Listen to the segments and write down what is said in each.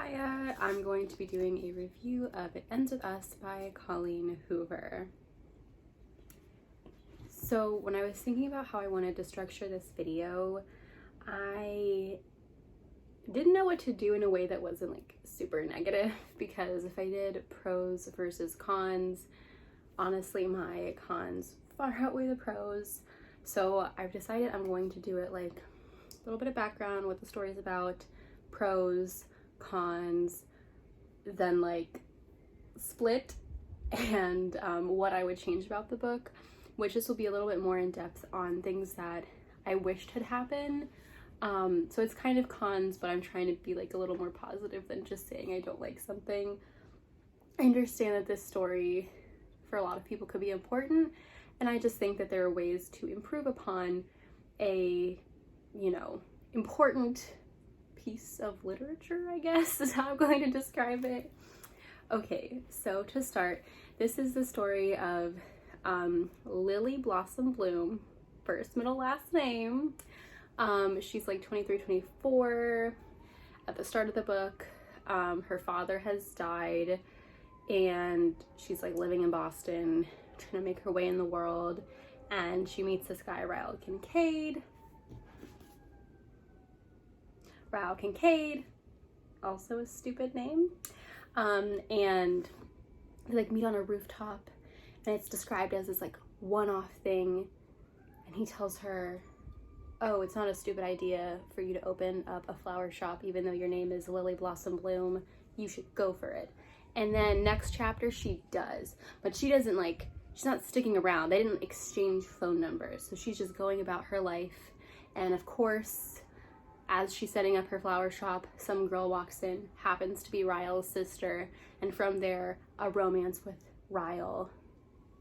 Hiya! I'm going to be doing a review of It Ends With Us by Colleen Hoover. So when I was thinking about how I wanted to structure this video, I didn't know what to do in a way that wasn't like super negative, because if I did pros versus cons, honestly my cons far outweigh the pros. So I've decided I'm going to do it like a little bit of background, what the story is about, pros, cons, then like split, and what I would change about the book, which this will be a little bit more in depth on things that I wished had happened. So it's kind of cons, but I'm trying to be like a little more positive than just saying I don't like something. I understand that this story for a lot of people could be important, and I just think that there are ways to improve upon a, important piece of literature, I guess, is how I'm going to describe it. Okay, so to start, this is the story of Lily Blossom Bloom, first, middle, last name. She's like 23, 24 at the start of the book. Her father has died, and she's like living in Boston, trying to make her way in the world, and she meets this guy, Ryle Kincaid, also a stupid name, and they like meet on a rooftop, and it's described as this like one-off thing, and he tells her, oh, it's not a stupid idea for you to open up a flower shop even though your name is Lily Blossom Bloom, you should go for it. And then next chapter she does, but she doesn't like, she's not sticking around. They didn't exchange phone numbers, so she's just going about her life. And of course, as she's setting up her flower shop, some girl walks in, happens to be Ryle's sister, and from there, a romance with Ryle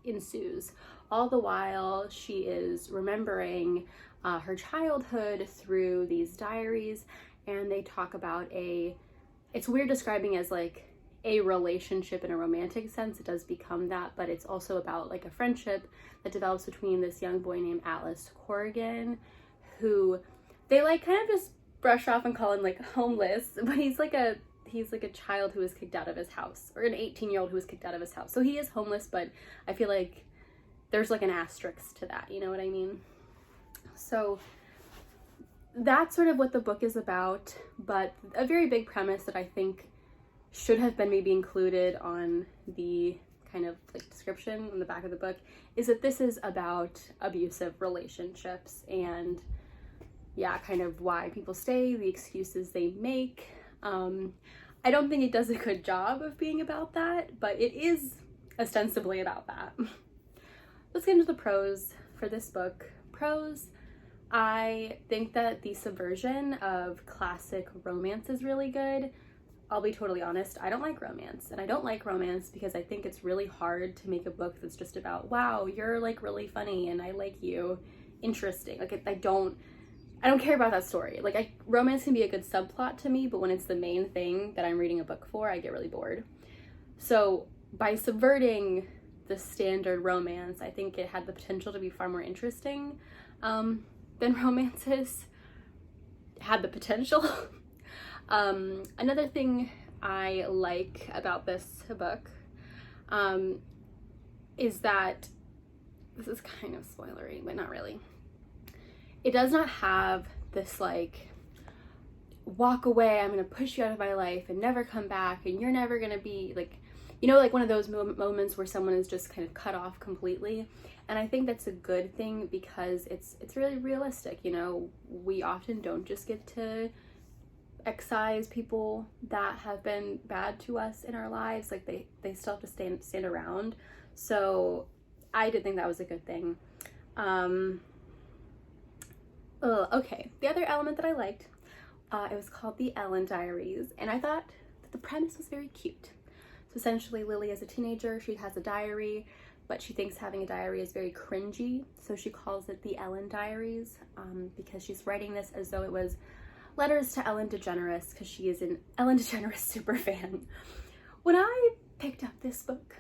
ensues. All the while, she is remembering her childhood through these diaries, and they talk about it's weird describing as like a relationship in a romantic sense. It does become that, but it's also about like a friendship that develops between this young boy named Atlas Corrigan, who they like kind of just brush off and call him like homeless, but he's like a child who was kicked out of his house, or an 18-year-old who was kicked out of his house. So he is homeless, but I feel like there's like an asterisk to that, you know what I mean? So that's sort of what the book is about, but a very big premise that I think should have been maybe included on the kind of like description on the back of the book is that this is about abusive relationships, and yeah, kind of why people stay, the excuses they make. I don't think it does a good job of being about that, but it is ostensibly about that. Let's get into the pros for this book. Pros, I think that the subversion of classic romance is really good. I'll be totally honest, I don't like romance, and I don't like romance because I think it's really hard to make a book that's just about, wow, you're like really funny and I like you, interesting. Like I don't care about that story. Like romance can be a good subplot to me, but when it's the main thing that I'm reading a book for, I get really bored. So by subverting the standard romance, I think it had the potential to be far more interesting than romances had the potential. Another thing I like about this book is that, this is kind of spoilery, but not really. It does not have this like, walk away, I'm gonna push you out of my life and never come back, and you're never gonna be like, like one of those moments where someone is just kind of cut off completely. And I think that's a good thing because it's really realistic. We often don't just get to excise people that have been bad to us in our lives. Like they still have to stand around. So I did think that was a good thing. Okay, the other element that I liked, it was called the Ellen Diaries, and I thought that the premise was very cute. So essentially, Lily as a teenager, she has a diary, but she thinks having a diary is very cringy, so she calls it the Ellen Diaries, because she's writing this as though it was letters to Ellen DeGeneres, because she is an Ellen DeGeneres super fan. When I picked up this book,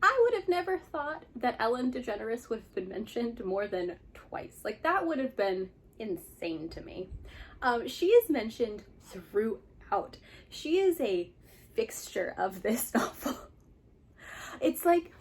I would have never thought that Ellen DeGeneres would have been mentioned more than twice. Like, that would have been insane to me. She is mentioned throughout out. She is a fixture of this novel. It's like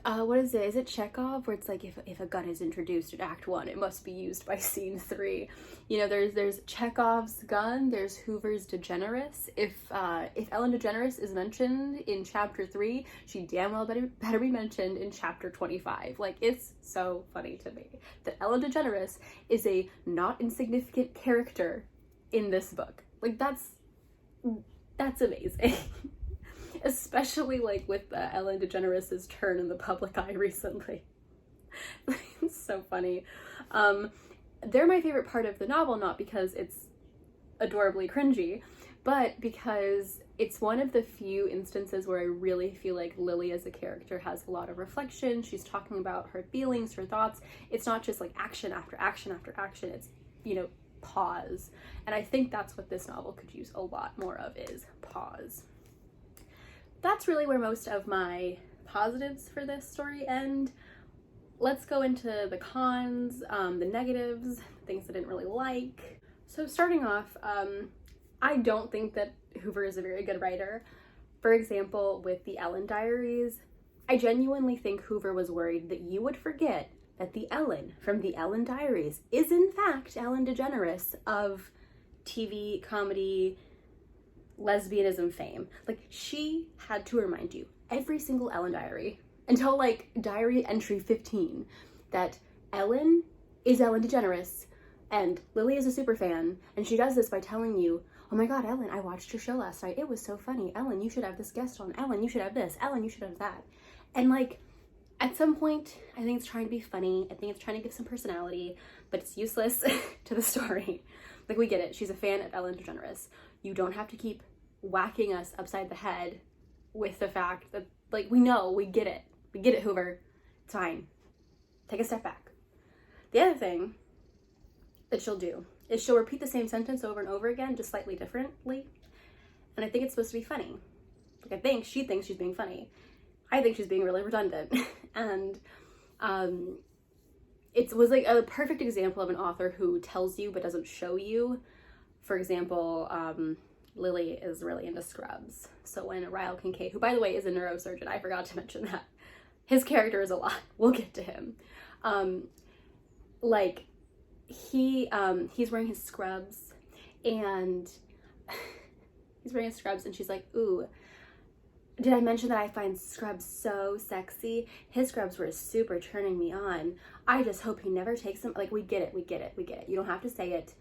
what is it? Is it Chekhov? Where it's like if a gun is introduced in Act 1, it must be used by Scene 3. You know, there's Chekhov's gun, there's Hoover's DeGeneres. If Ellen DeGeneres is mentioned in Chapter 3, she damn well better be mentioned in Chapter 25. Like, it's so funny to me that Ellen DeGeneres is a not insignificant character in this book. Like, that's amazing. Especially like with Ellen DeGeneres' turn in the public eye recently. It's so funny. They're my favorite part of the novel, not because it's adorably cringy, but because it's one of the few instances where I really feel like Lily as a character has a lot of reflection. She's talking about her feelings, her thoughts. It's not just like action after action after action. It's, you know, pause. And I think that's what this novel could use a lot more of, is pause. That's really where most of my positives for this story end. Let's go into the cons, the negatives, things I didn't really like. So starting off, I don't think that Hoover is a very good writer. For example, with the Ellen Diaries, I genuinely think Hoover was worried that you would forget that the Ellen from the Ellen Diaries is in fact Ellen DeGeneres of TV, comedy, lesbianism fame. Like, she had to remind you every single Ellen diary until like diary entry 15 that Ellen is Ellen DeGeneres and Lily is a super fan, and she does this by telling you, oh my god, Ellen, I watched your show last night, it was so funny, Ellen, you should have this guest on, Ellen, you should have this, Ellen, you should have that. And like, at some point, I think it's trying to be funny, I think it's trying to give some personality, but it's useless to the story. Like, we get it, she's a fan of Ellen DeGeneres. You don't have to keep whacking us upside the head with the fact that, like, we get it, Hoover, it's fine, take a step back. The other thing that she'll do is she'll repeat the same sentence over and over again, just slightly differently, and I think it's supposed to be funny. Like, I think she thinks she's being funny, I think she's being really redundant. And it was like a perfect example of an author who tells you but doesn't show you. For example, Lily is really into Scrubs. So when Ryle Kincaid, who by the way is a neurosurgeon, I forgot to mention that, his character is a lot. We'll get to him. Like, he's wearing his scrubs, and she's like, ooh, did I mention that I find scrubs so sexy? His scrubs were super turning me on. I just hope he never takes them. Like, we get it. You don't have to say it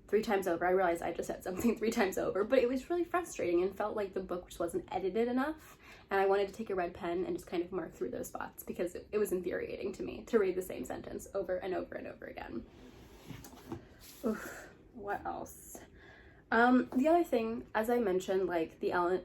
3 times over. I realized I just said something 3 times over, but it was really frustrating and felt like the book just wasn't edited enough. And I wanted to take a red pen and just kind of mark through those spots because it was infuriating to me to read the same sentence over and over and over again. Oof, what else? The other thing, as I mentioned, like the Ellen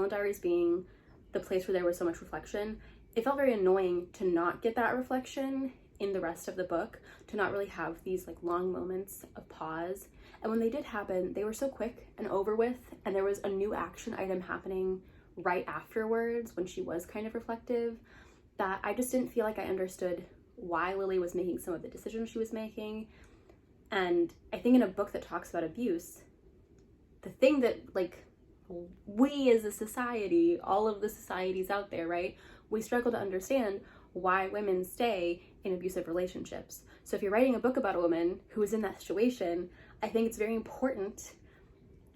Diaries being the place where there was so much reflection, it felt very annoying to not get that reflection in the rest of the book, to not really have these like long moments of pause. And when they did happen, they were so quick and over with, and there was a new action item happening right afterwards when she was kind of reflective, that I just didn't feel like I understood why Lily was making some of the decisions she was making. And I think in a book that talks about abuse, the thing that, like, we as a society, all of the societies out there, right, we struggle to understand why women stay in abusive relationships. So if you're writing a book about a woman who is in that situation, I think it's very important,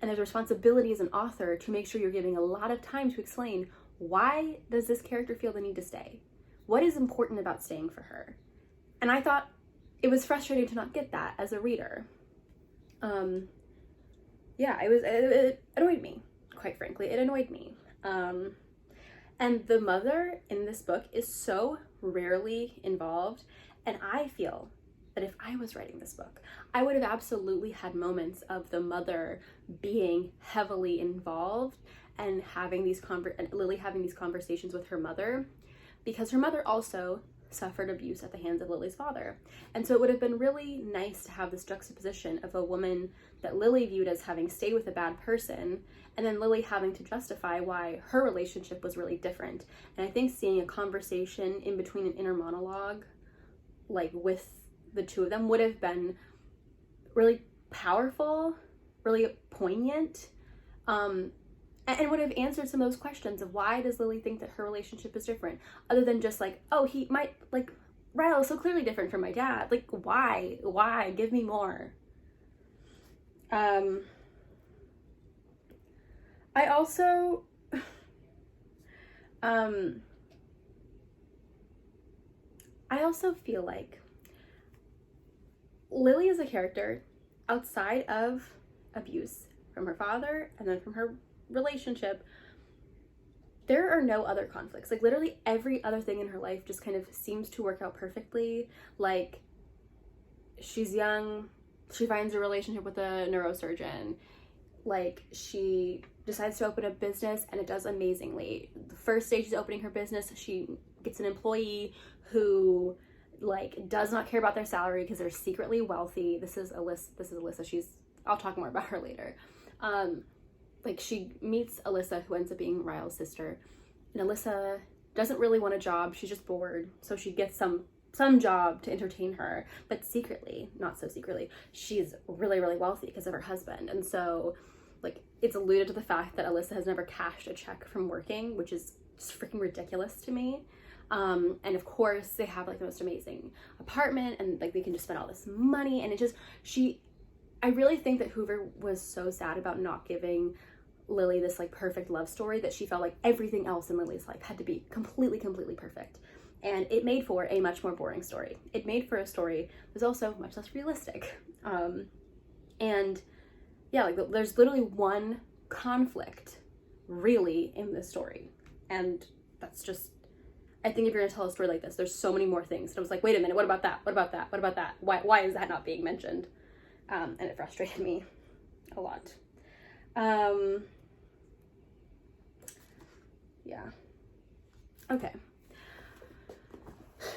and there's a responsibility as an author to make sure you're giving a lot of time to explain, why does this character feel the need to stay? What is important about staying for her? And I thought it was frustrating to not get that as a reader. It annoyed me, quite frankly. It annoyed me. And the mother in this book is so rarely involved, and I feel that if I was writing this book, I would have absolutely had moments of the mother being heavily involved and having these Lily having these conversations with her mother, because her mother also suffered abuse at the hands of Lily's father. And so it would have been really nice to have this juxtaposition of a woman that Lily viewed as having stayed with a bad person, and then Lily having to justify why her relationship was really different. And I think seeing a conversation in between an inner monologue, like with the two of them, would have been really powerful, really poignant, And would have answered some of those questions of why does Lily think that her relationship is different, other than just like, oh, he might, like, Ryle is so clearly different from my dad. Like, why? Give me more. I also, I also feel like Lily is a character outside of abuse from her father and then from her relationship. There are no other conflicts. Like, literally every other thing in her life just kind of seems to work out perfectly. Like, she's young, she finds a relationship with a neurosurgeon. Like, she decides to open a business and it does amazingly. The first day she's opening her business, she gets an employee who, like, does not care about their salary because they're secretly wealthy. This is Alyssa. I'll talk more about her later. Like, she meets Alyssa, who ends up being Ryle's sister, and Alyssa doesn't really want a job. She's just bored, so she gets some job to entertain her, but secretly, not so secretly, she's really, really wealthy because of her husband. And so, like, it's alluded to the fact that Alyssa has never cashed a check from working, which is just freaking ridiculous to me. And of course they have, like, the most amazing apartment, and, like, they can just spend all this money, and it just, I really think that Hoover was so sad about not giving Lily this, like, perfect love story, that she felt like everything else in Lily's life had to be completely perfect. And it made for a much more boring story. It made for a story that was also much less realistic. And yeah, like, there's literally one conflict really in this story. And that's just, I think if you're gonna tell a story like this, there's so many more things. And I was like, wait a minute, what about that? What about that? What about that? Why is that not being mentioned? And it frustrated me a lot. Yeah. Okay.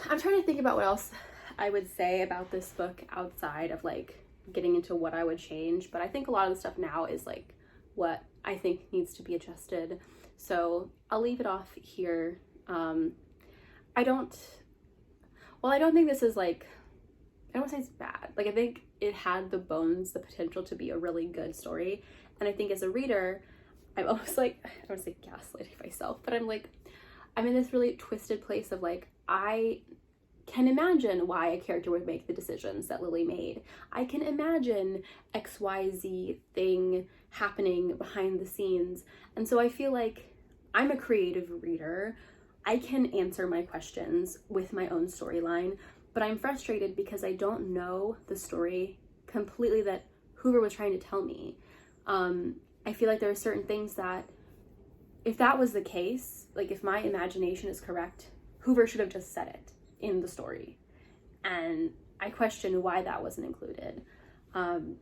I'm trying to think about what else I would say about this book outside of, like, getting into what I would change, but I think a lot of the stuff now is, like, what I think needs to be adjusted. So I'll leave it off here. I don't think this is, like, I don't want to say it's bad. Like, I think it had the potential to be a really good story. And I think as a reader, I'm almost like, I don't want to say gaslighting myself, but I'm like, I'm in this really twisted place of, like, I can imagine why a character would make the decisions that Lily made. I can imagine XYZ thing happening behind the scenes. And so I feel like I'm a creative reader. I can answer my questions with my own storyline, but I'm frustrated because I don't know the story completely that Hoover was trying to tell me. I feel like there are certain things that, if that was the case, like, if my imagination is correct, Hoover should have just said it in the story. And I question why that wasn't included,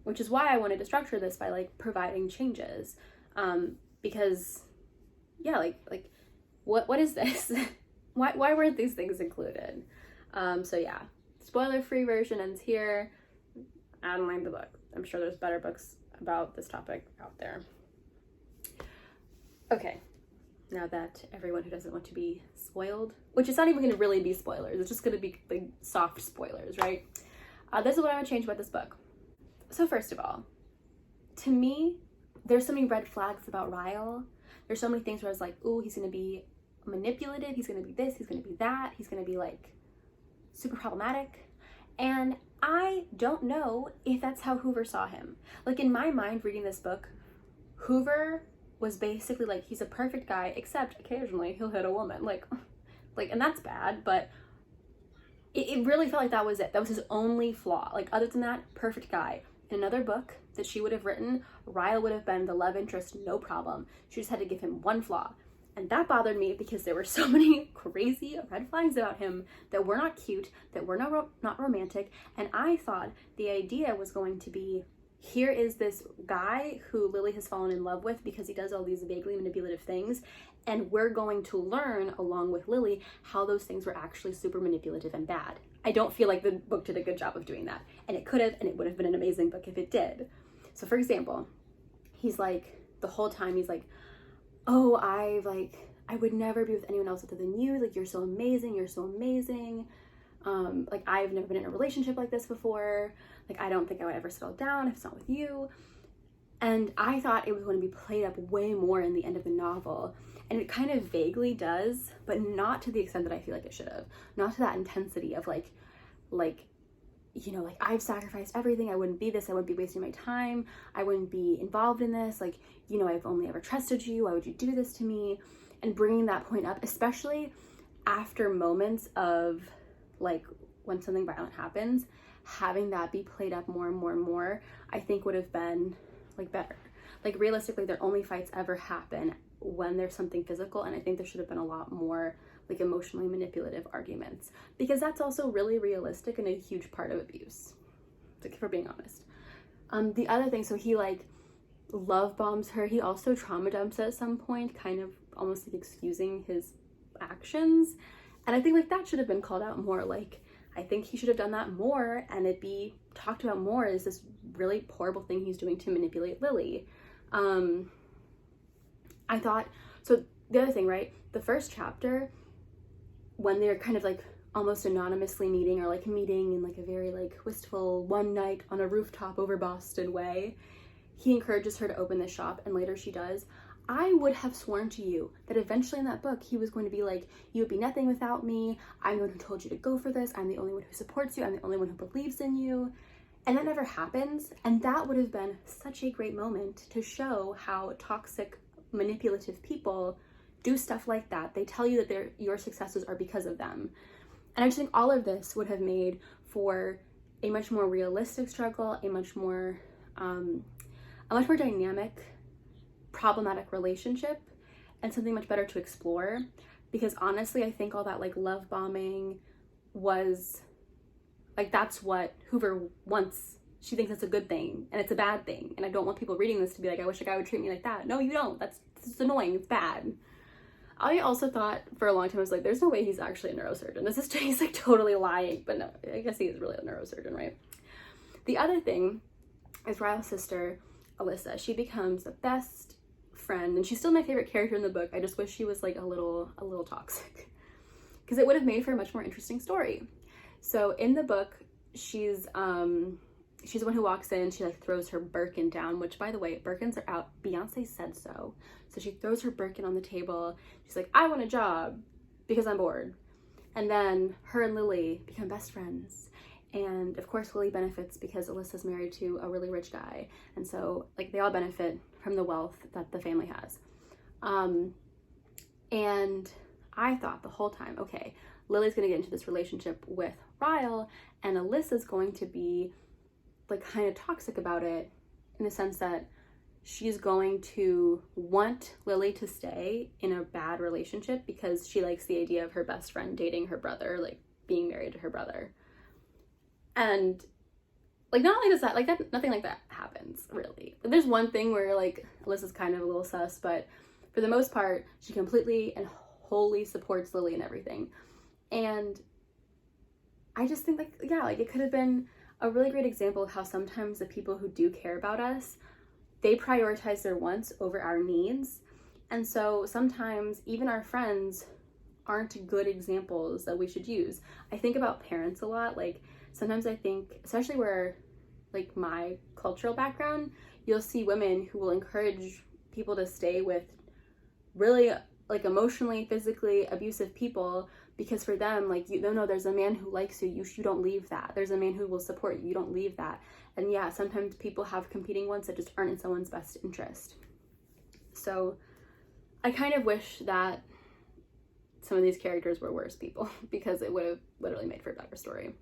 which is why I wanted to structure this by, like, providing changes. Because, yeah, like what is this? why weren't these things included? So yeah, spoiler-free version ends here. I don't like the book. I'm sure there's better books about this topic out there. Okay, now that everyone who doesn't want to be spoiled, which is not even going to really be spoilers, it's just going to be, like, soft spoilers, right? This is what I would change about this book. So first of all, to me, there's so many red flags about Ryle. There's so many things where I was like, ooh, he's going to be manipulative, he's going to be this, he's going to be that, he's going to be, like, super problematic. And I don't know if that's how Hoover saw him. Like, in my mind, reading this book, Hoover was basically like, he's a perfect guy, except occasionally he'll hit a woman. Like, and that's bad, but it really felt like that was it. That was his only flaw. Like, other than that, perfect guy. In another book that she would have written, Ryle would have been the love interest, no problem. She just had to give him one flaw. And that bothered me because there were so many crazy red flags about him that were not cute, that were not romantic. And I thought the idea was going to be, here is this guy who Lily has fallen in love with because he does all these vaguely manipulative things, and we're going to learn along with Lily how those things were actually super manipulative and bad. I don't feel like the book did a good job of doing that, and it could have, and it would have been an amazing book if it did. So for example, he's like, the whole time he's like, oh, I would never be with anyone else other than you, like, you're so amazing, like, I've never been in a relationship like this before, like, I don't think I would ever settle down if it's not with you. And I thought it was going to be played up way more in the end of the novel. And it kind of vaguely does, but not to the extent that I feel like it should have. Not to that intensity of like, you know, like, I've sacrificed everything. I wouldn't be this. I wouldn't be wasting my time. I wouldn't be involved in this. Like, you know, I've only ever trusted you. Why would you do this to me? And bringing that point up, especially after moments of like when something violent happens, having that be played up more and more and more, I think would have been like better. Like, realistically, their only fights ever happen when there's something physical, and I think there should have been a lot more like emotionally manipulative arguments, because that's also really realistic and a huge part of abuse, like, if we're being honest. The other thing, so he like love bombs her. He also trauma dumps at some point, kind of almost like excusing his actions, and I think like that should have been called out more. Like, I think he should have done that more, and it be talked about more as this really horrible thing he's doing to manipulate Lily. I thought, so the other thing, right, the first chapter, when they're kind of like almost anonymously meeting, or like meeting in like a very like wistful one night on a rooftop over Boston way, he encourages her to open this shop, and later she does. I would have sworn to you that eventually in that book he was going to be like, you would be nothing without me. I'm the one who told you to go for this. I'm the only one who supports you. I'm the only one who believes in you. And that never happens. And that would have been such a great moment to show how toxic, manipulative people do stuff like that. They tell you that your successes are because of them. And I just think all of this would have made for a much more realistic struggle, a much more dynamic, problematic relationship, and something much better to explore. Because honestly, I think all that like love bombing was like, that's what Hoover wants. She thinks it's a good thing, and it's a bad thing. And I don't want people reading this to be like, I wish a guy would treat me like that. No, you don't. This is annoying. It's bad. I also thought for a long time, I was like, there's no way he's actually a neurosurgeon. He's like totally lying. But no, I guess he is really a neurosurgeon, right? The other thing is Ryle's sister, Alyssa. She becomes the best friend, and she's still my favorite character in the book. I just wish she was like a little toxic, because it would have made for a much more interesting story. So in the book, she's the one who walks in. She like throws her Birkin down, which, by the way, Birkins are out. Beyonce said so. So she throws her Birkin on the table. She's like, I want a job because I'm bored. And then her and Lily become best friends. And of course, Lily benefits because Alyssa's married to a really rich guy. And so like they all benefit from the wealth that the family has. And I thought the whole time, okay, Lily's going to get into this relationship with Ryle, and Alyssa's going to be like kind of toxic about it, in the sense that she's going to want Lily to stay in a bad relationship because she likes the idea of her best friend dating her brother, like being married to her brother. And like, not only does that, like, that, nothing like that happens, really. But there's one thing where like Alyssa's kind of a little sus, but for the most part, she completely and wholly supports Lily and everything. And I just think like, yeah, like it could have been a really great example of how sometimes the people who do care about us, they prioritize their wants over our needs. And so sometimes even our friends aren't good examples that we should use. I think about parents a lot. Like sometimes I think, especially where like my cultural background, you'll see women who will encourage people to stay with really like emotionally, physically abusive people, because for them, like, you no, there's a man who likes you, you don't leave that. There's a man who will support you, you don't leave that. And yeah, sometimes people have competing wants that just aren't in someone's best interest. So I kind of wish that some of these characters were worse people, because it would have literally made for a better story.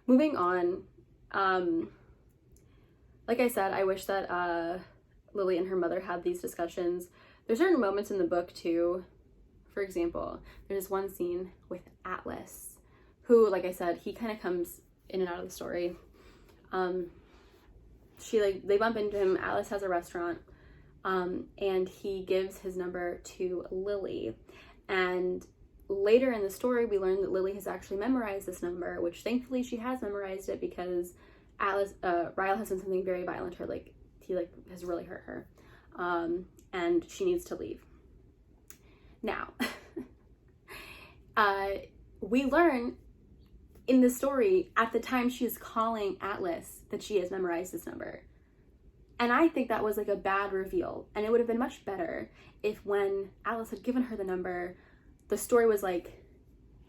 Moving on, like I said, I wish that Lily and her mother had these discussions. There's certain moments in the book too. For example, there's one scene with Atlas, who, like I said, he kind of comes in and out of the story. They bump into him. Atlas has a restaurant, and he gives his number to Lily. And later in the story, we learn that Lily has actually memorized this number, which thankfully she has memorized it, because Ryle has done something very violent to her. Like, he has really hurt her, and she needs to leave. Now, we learn in the story, at the time she is calling Atlas, that she has memorized this number. And I think that was like a bad reveal. And it would have been much better if when Alice had given her the number, the story was like,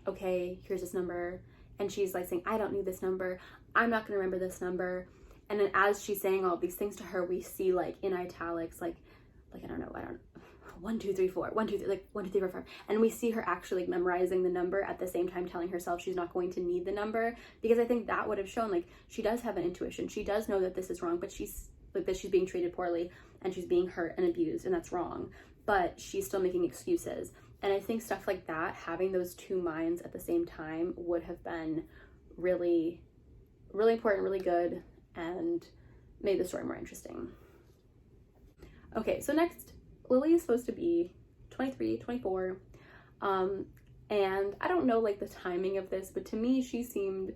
okay, here's this number. And she's like saying, I don't need this number. I'm not going to remember this number. And then as she's saying all these things to her, we see like in italics, like, I don't know, 1, 2, 3, 4, 1, 2, 3, like 1, 2, 3, 4, 5. And we see her actually like memorizing the number at the same time telling herself she's not going to need the number, because I think that would have shown like she does have an intuition. She does know that this is wrong, but she's like that she's being treated poorly and she's being hurt and abused, and that's wrong. But she's still making excuses. And I think stuff like that, having those two minds at the same time, would have been really, really important, really good, and made the story more interesting. Okay, so next, Lily is supposed to be 23, 24, and I don't know like the timing of this, but to me she seemed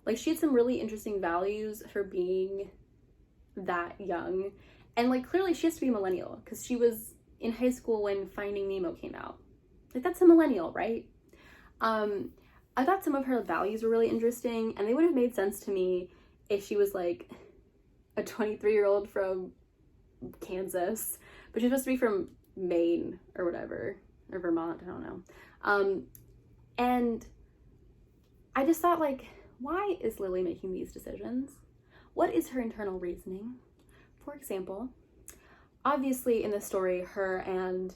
like she had some really interesting values for being that young. And like clearly she has to be a millennial because she was in high school when Finding Nemo came out. Like that's a millennial, right? I thought some of her values were really interesting, and they would have made sense to me if she was like a 23-year-old from Kansas, but she's supposed to be from Maine or whatever, or Vermont, I don't know. And I just thought, like, why is Lily making these decisions? What is her internal reasoning? For example, obviously in the story, her and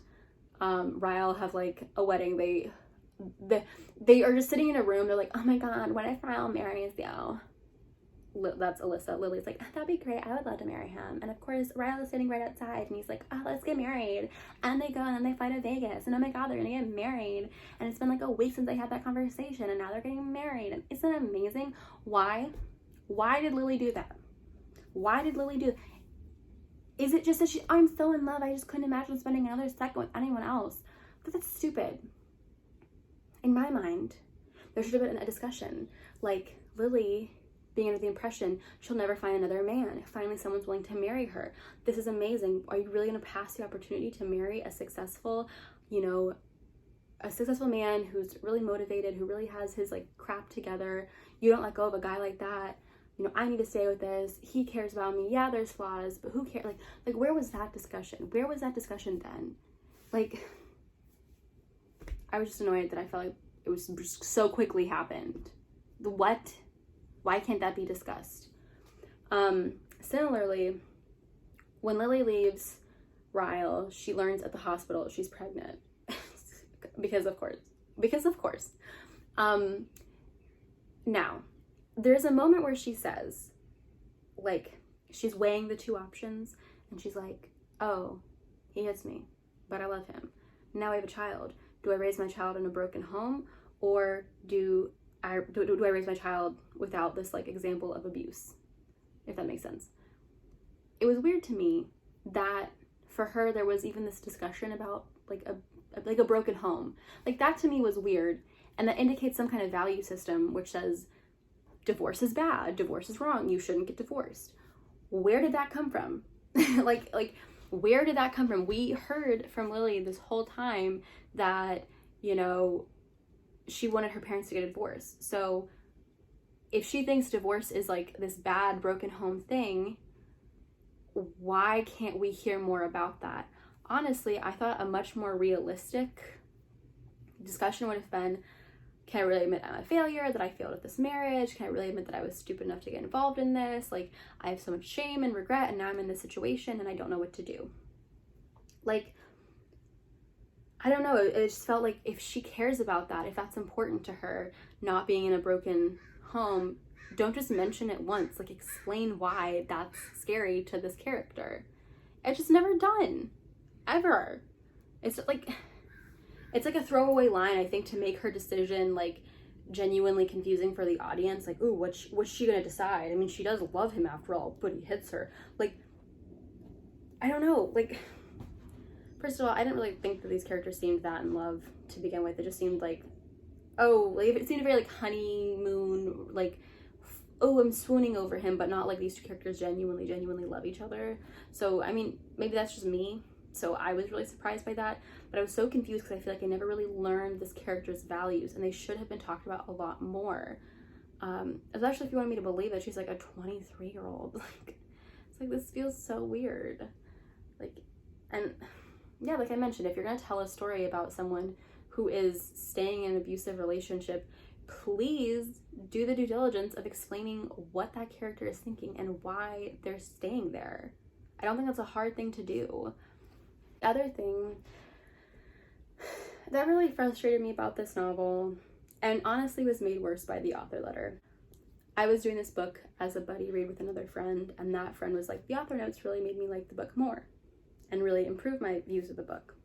Ryle have like a wedding. They are just sitting in a room. They're like, oh my god, what if Ryle marries you? That's Alyssa. Lily's like, that'd be great, I would love to marry him. And of course Ryle is sitting right outside and he's like, oh, let's get married. And they go and then they fly to Vegas, and oh my god, they're gonna get married, and it's been like a week since they had that conversation, and now they're getting married. And isn't it amazing? Why did Lily do that? Why did Lily do that? Is it just that I'm so in love, I just couldn't imagine spending another second with anyone else? But that's stupid. In my mind, there should have been a discussion, like Lily being under the impression she'll never find another man. Finally, someone's willing to marry her. This is amazing. Are you really going to pass the opportunity to marry a successful, a successful man who's really motivated, who really has his like crap together? You don't let go of a guy like that. I need to stay with this. He cares about me. Yeah, there's flaws, but who cares? Like where was that discussion? Where was that discussion then? Like, I was just annoyed that I felt like it was just so quickly happened. What? Why can't that be discussed? Similarly, when Lily leaves Ryle, she learns at the hospital she's pregnant. because of course. Now, there's a moment where she says, like, she's weighing the two options, and she's like, oh, he hits me, but I love him. Now I have a child. Do I raise my child in a broken home, or do I raise my child without this like example of abuse? If that makes sense. It was weird to me that for her there was even this discussion about like a broken home. Like that to me was weird, and that indicates some kind of value system which says divorce is bad, divorce is wrong, you shouldn't get divorced. Where did that come from? like where did that come from? We heard from Lily this whole time that, she wanted her parents to get a divorce. So if she thinks divorce is like this bad broken home thing, why can't we hear more about that? Honestly, I thought a much more realistic discussion would have been, can I really admit I'm a failure, that I failed at this marriage? Can I really admit that I was stupid enough to get involved in this? Like, I have so much shame and regret, and now I'm in this situation and I don't know what to do. Like, I don't know, it just felt like if she cares about that, if that's important to her, not being in a broken home, don't just mention it once. Like, explain why that's scary to this character. It's just never done. Ever. It's like a throwaway line, I think, to make her decision like genuinely confusing for the audience. Like, ooh, what's she gonna decide? I mean, she does love him after all, but he hits her. Like, I don't know. Like, first of all, I didn't really think that these characters seemed that in love to begin with. It just seemed like, it seemed very like honeymoon, like, oh, I'm swooning over him, but not like these two characters genuinely love each other. So, I mean, maybe that's just me. So I was really surprised by that, but I was so confused because I feel like I never really learned this character's values, and they should have been talked about a lot more. Especially if you wanted me to believe that she's like a 23-year-old. Like, It's like, this feels so weird. Like, and yeah, like I mentioned, if you're gonna tell a story about someone who is staying in an abusive relationship, please do the due diligence of explaining what that character is thinking and why they're staying there. I don't think that's a hard thing to do. The other thing that really frustrated me about this novel, and honestly was made worse by the author letter. I was doing this book as a buddy read with another friend, and that friend was like, the author notes really made me like the book more and really improved my views of the book.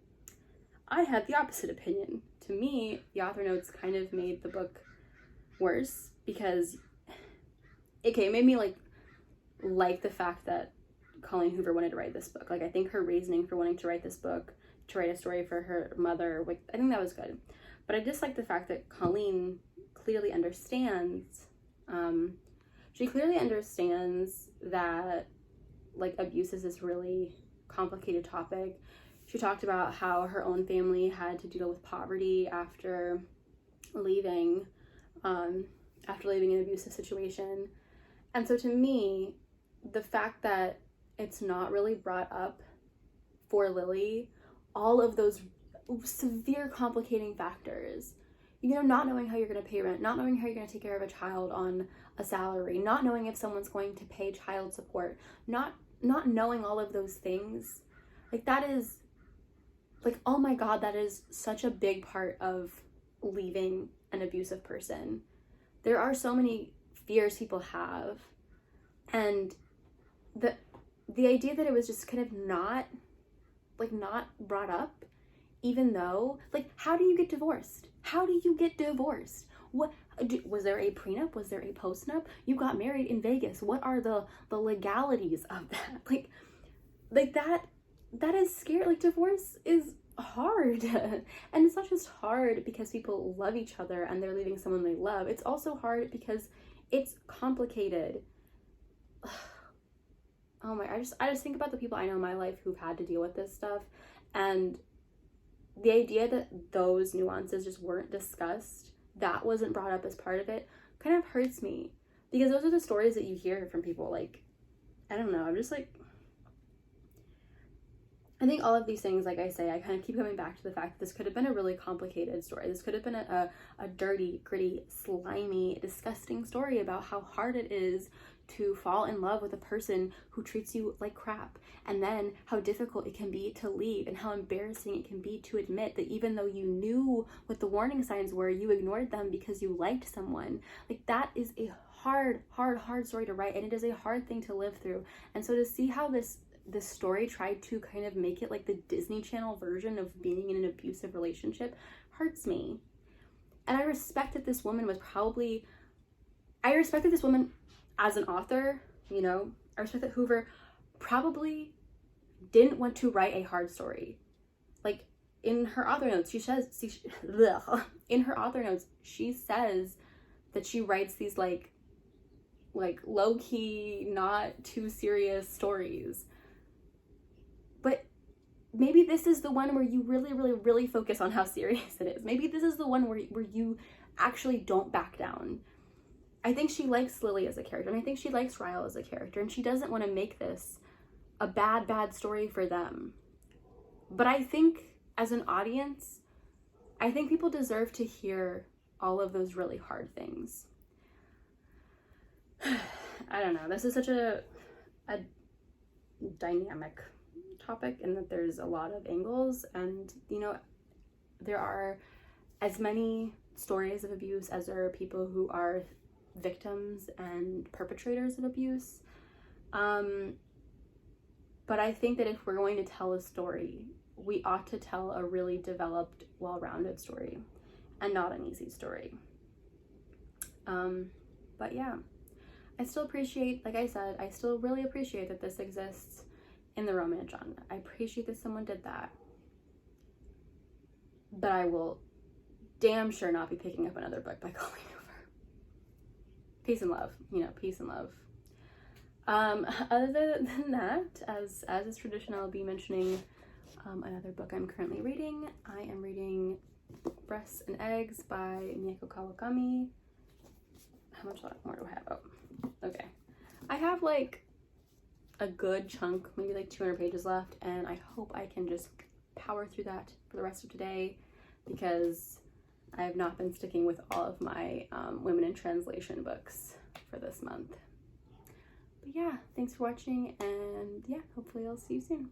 I had the opposite opinion. To me, the author notes kind of made the book worse because, okay, it made me like the fact that Colleen Hoover wanted to write this book. Like, I think her reasoning for wanting to write this book, to write a story for her mother, like, I think that was good. But I dislike the fact that Colleen clearly understands, she clearly understands that, like, abuse is this really complicated topic. She talked about how her own family had to deal with poverty after leaving an abusive situation. And so to me, the fact that it's not really brought up for Lily, all of those severe complicating factors, not knowing how you're going to pay rent, not knowing how you're going to take care of a child on a salary, not knowing if someone's going to pay child support, not knowing all of those things, like, that is, like, oh my God, that is such a big part of leaving an abusive person. There are so many fears people have, and the idea that it was just kind of not brought up, even though, like, how do you get divorced? How do you get divorced? What was there a prenup? Was there a postnup? You got married in Vegas. What are the legalities of that? Like that is scary. Like, divorce is hard. And it's not just hard because people love each other and they're leaving someone they love. It's also hard because it's complicated. Oh my, I just think about the people I know in my life who've had to deal with this stuff, and the idea that those nuances just weren't discussed, that wasn't brought up as part of it, kind of hurts me, because those are the stories that you hear from people. Like, I don't know, I'm just like, I think all of these things, like I say, I kind of keep coming back to the fact that this could have been a really complicated story. This could have been a dirty, gritty, slimy, disgusting story about how hard it is to fall in love with a person who treats you like crap, and then how difficult it can be to leave, and how embarrassing it can be to admit that even though you knew what the warning signs were, you ignored them because you liked someone. Like, that is a hard story to write, and it is a hard thing to live through. And so to see how this story tried to kind of make it like the Disney Channel version of being in an abusive relationship hurts me. And I respect that this woman as an author, I respect that Hoover probably didn't want to write a hard story. Like, in her author notes, she says that she writes these like low-key, not too serious stories. But maybe this is the one where you really focus on how serious it is. Maybe this is the one where you actually don't back down. I think she likes Lily as a character, and I think she likes Ryle as a character, and she doesn't want to make this a bad story for them. But I think, as an audience, I think people deserve to hear all of those really hard things. I don't know, this is such a dynamic topic, in that there's a lot of angles, and there are as many stories of abuse as there are people who are victims and perpetrators of abuse. But I think that if we're going to tell a story, we ought to tell a really developed, well-rounded story, and not an easy story. But yeah, I still appreciate, like I said, I still really appreciate that this exists in the romance genre. I appreciate that someone did that. But I will damn sure not be picking up another book by Colleen Hoover. Peace and love, peace and love. Other than that, as is tradition, I'll be mentioning another book I'm currently reading. I am reading Breasts and Eggs by Mieko Kawakami. How much more do I have? Oh, okay. I have like a good chunk, maybe like 200 pages left, and I hope I can just power through that for the rest of today, because I have not been sticking with all of my women in translation books for this month. But yeah, thanks for watching, and yeah, hopefully I'll see you soon.